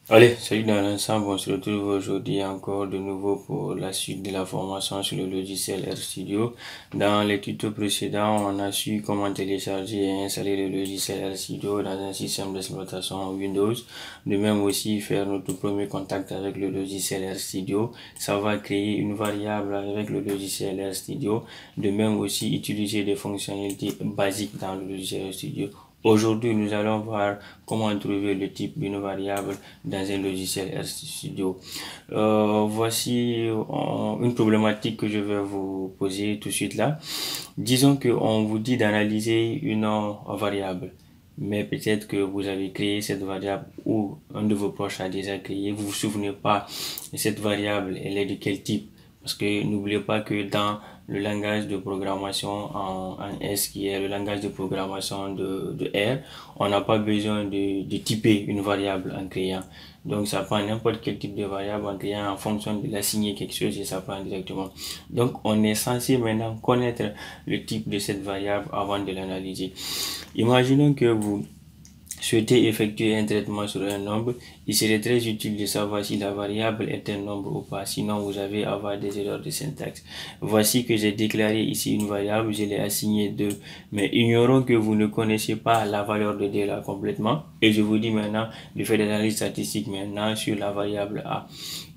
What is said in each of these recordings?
Allez, salut dans l'ensemble, on se retrouve aujourd'hui encore de nouveau pour la suite de la formation sur le logiciel RStudio. Dans les tutos précédents, on a su comment télécharger et installer le logiciel RStudio dans un système d'exploitation Windows. De même aussi faire notre premier contact avec le logiciel RStudio. Ça va créer une variable avec le logiciel RStudio. De même aussi utiliser des fonctionnalités basiques dans le logiciel RStudio. Aujourd'hui, nous allons voir comment trouver le type d'une variable dans un logiciel RStudio. Voici une problématique que je vais vous poser tout de suite là. Disons qu'on vous dit d'analyser une variable, mais peut-être que vous avez créé cette variable ou un de vos proches a déjà créé. Vous vous souvenez pas de cette variable, elle est de quel type? Parce que n'oubliez pas que dans le langage de programmation en S, qui est le langage de programmation de R, on n'a pas besoin de typer une variable en créant. Donc ça prend n'importe quel type de variable en créant en fonction de l'assigner quelque chose et ça prend directement. Donc on est censé maintenant connaître le type de cette variable avant de l'analyser. Imaginons que vous souhaitez effectuer un traitement sur un nombre, il serait très utile de savoir si la variable est un nombre ou pas, sinon vous allez avoir des erreurs de syntaxe. Voici que j'ai déclaré ici une variable, je l'ai assignée 2, mais ignorons que vous ne connaissez pas la valeur de D là complètement, et je vous dis maintenant de faire des analyses statistiques maintenant sur la variable A.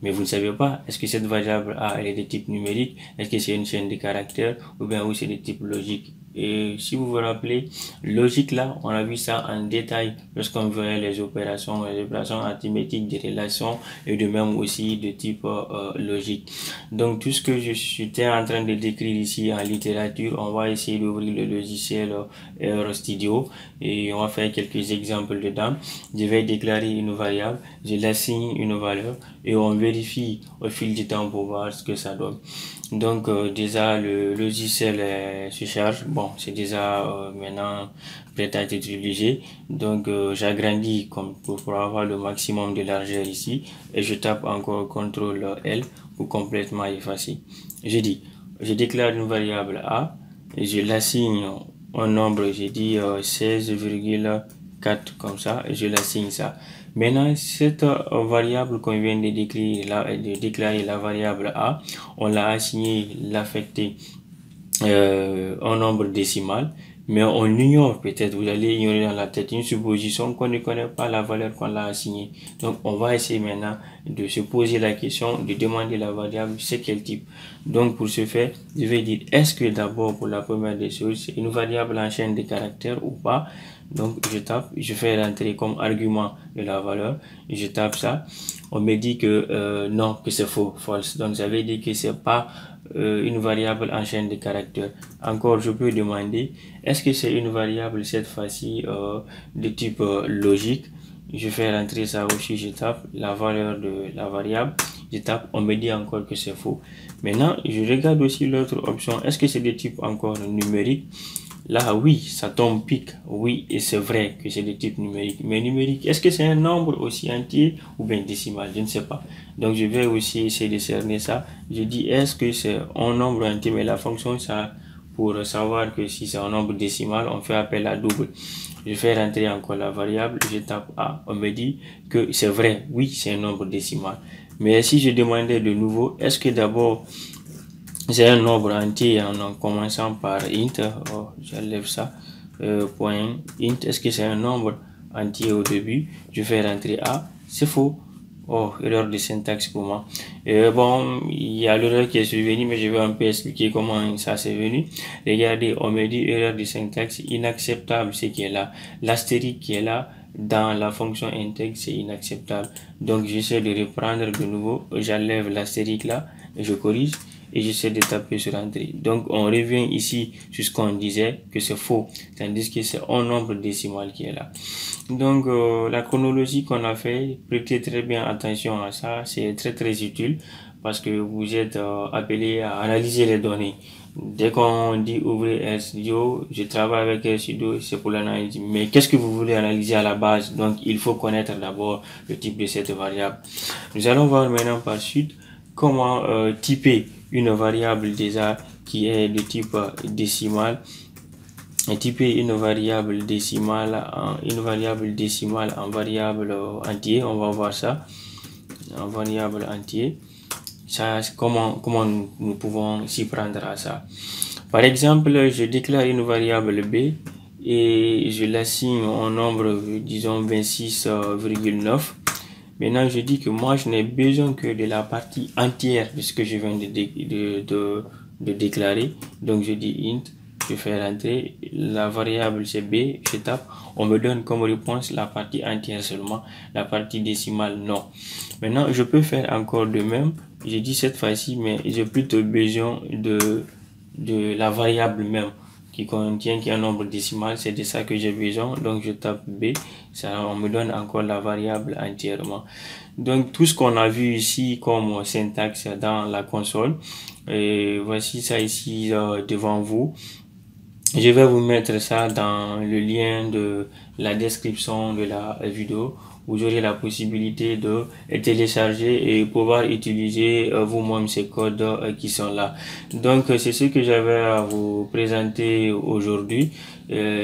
Mais vous ne savez pas, est-ce que cette variable A elle est de type numérique, est-ce que c'est une chaîne de caractères, ou bien oui c'est de type logique. Et si vous vous rappelez, logique là, on a vu ça en détail lorsqu'on voyait les opérations arithmétiques, des relations et de même aussi de type logique. Donc tout ce que je suis en train de décrire ici en littérature, on va essayer d'ouvrir le logiciel RStudio et on va faire quelques exemples dedans. Je vais déclarer une variable, je l'assigne une valeur et on vérifie au fil du temps pour voir ce que ça donne. Donc déjà le logiciel se charge. Bon, c'est déjà maintenant prêt à être utilisé. Donc j'agrandis comme pour avoir le maximum de largeur ici et je tape encore CTRL L pour complètement effacer. Je déclare une variable A et je l'assigne un nombre, j'ai dit 16,4 comme ça et je l'assigne ça. Maintenant, cette variable qu'on vient de déclarer la variable A, on l'a assigné, l'affecté un nombre décimal, mais on ignore, peut-être vous allez ignorer dans la tête une supposition qu'on ne connaît pas la valeur qu'on l'a assignée. Donc on va essayer maintenant de se poser la question, de demander la variable, c'est quel type. Donc pour ce faire, je vais dire est-ce que d'abord pour la première des choses, c'est une variable en chaîne de caractères ou pas. Donc je tape, je fais rentrer comme argument de la valeur, je tape ça, on me dit que non, que c'est faux, false. Donc ça veut dire que c'est pas une variable en chaîne de caractères. Encore, je peux demander, est-ce que c'est une variable cette fois-ci de type logique? Je fais rentrer ça aussi, je tape la valeur de la variable, je tape, on me dit encore que c'est faux. Maintenant, je regarde aussi l'autre option, est-ce que c'est de type encore numérique? Là, oui, ça tombe pique. Oui, et c'est vrai que c'est de type numérique. Mais numérique, est-ce que c'est un nombre aussi entier ou bien décimal? Je ne sais pas. Donc, je vais aussi essayer de cerner ça. Je dis, est-ce que c'est un nombre entier? Mais la fonction, ça, pour savoir que si c'est un nombre décimal, on fait appel à double. Je fais rentrer encore la variable, je tape A. On me dit que c'est vrai. Oui, c'est un nombre décimal. Mais si je demandais de nouveau, est-ce que d'abord, c'est un nombre entier en commençant par int, oh, j'enlève ça, point int, est-ce que c'est un nombre entier au début? Je fais rentrer A, c'est faux. Oh, erreur de syntaxe pour moi. Bon, il y a l'erreur qui est survenue, mais je vais un peu expliquer comment ça s'est venu. Regardez, on me dit erreur de syntaxe inacceptable, ce qui est là. L'astérisque qui est là, dans la fonction intègre, c'est inacceptable. Donc, j'essaie de reprendre de nouveau, j'enlève l'astérisque là, et je corrige et j'essaie de taper sur entrée. Donc on revient ici sur ce qu'on disait que c'est faux, tandis que c'est un nombre décimal qui est là. Donc la chronologie qu'on a fait, prêtez très bien attention à ça, c'est très utile parce que vous êtes appelé à analyser les données. Dès qu'on dit ouvrir RStudio, je travaille avec RStudio, c'est pour l'analyse. Mais qu'est-ce que vous voulez analyser à la base? Donc il faut connaître d'abord le type de cette variable. Nous allons voir maintenant par suite comment typer une variable déjà qui est de type décimal typer une variable décimale en variable entier. On va voir ça en variable entier. Ça, comment nous pouvons s'y prendre à ça. Par exemple, je déclare une variable b et je l'assigne en nombre, disons 26,9. Maintenant, je dis que moi, je n'ai besoin que de la partie entière de ce que je viens de déclarer. Donc, je dis int, je fais rentrer, la variable c'est b, je tape, on me donne comme réponse la partie entière seulement, la partie décimale non. Maintenant, je peux faire encore de même. Je dis cette fois-ci, mais j'ai plutôt besoin de la variable même qui est un nombre décimal, c'est de ça que j'ai besoin. Donc je tape B, ça on me donne encore la variable entièrement. Donc tout ce qu'on a vu ici comme syntaxe dans la console, et voici ça ici devant vous. Je vais vous mettre ça dans le lien de la description de la vidéo. Vous aurez la possibilité de télécharger et pouvoir utiliser vous-même ces codes qui sont là. Donc c'est ce que j'avais à vous présenter aujourd'hui.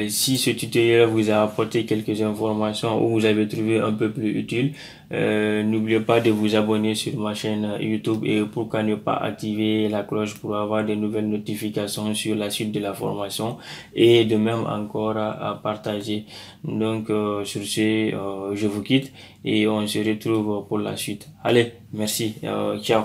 Si ce tutoriel vous a apporté quelques informations ou vous avez trouvé un peu plus utile, n'oubliez pas de vous abonner sur ma chaîne YouTube et pourquoi ne pas activer la cloche pour avoir de nouvelles notifications sur la suite de la formation et de même encore à partager. Donc sur ce, je vous quitte et on se retrouve pour la suite. Allez, merci, ciao.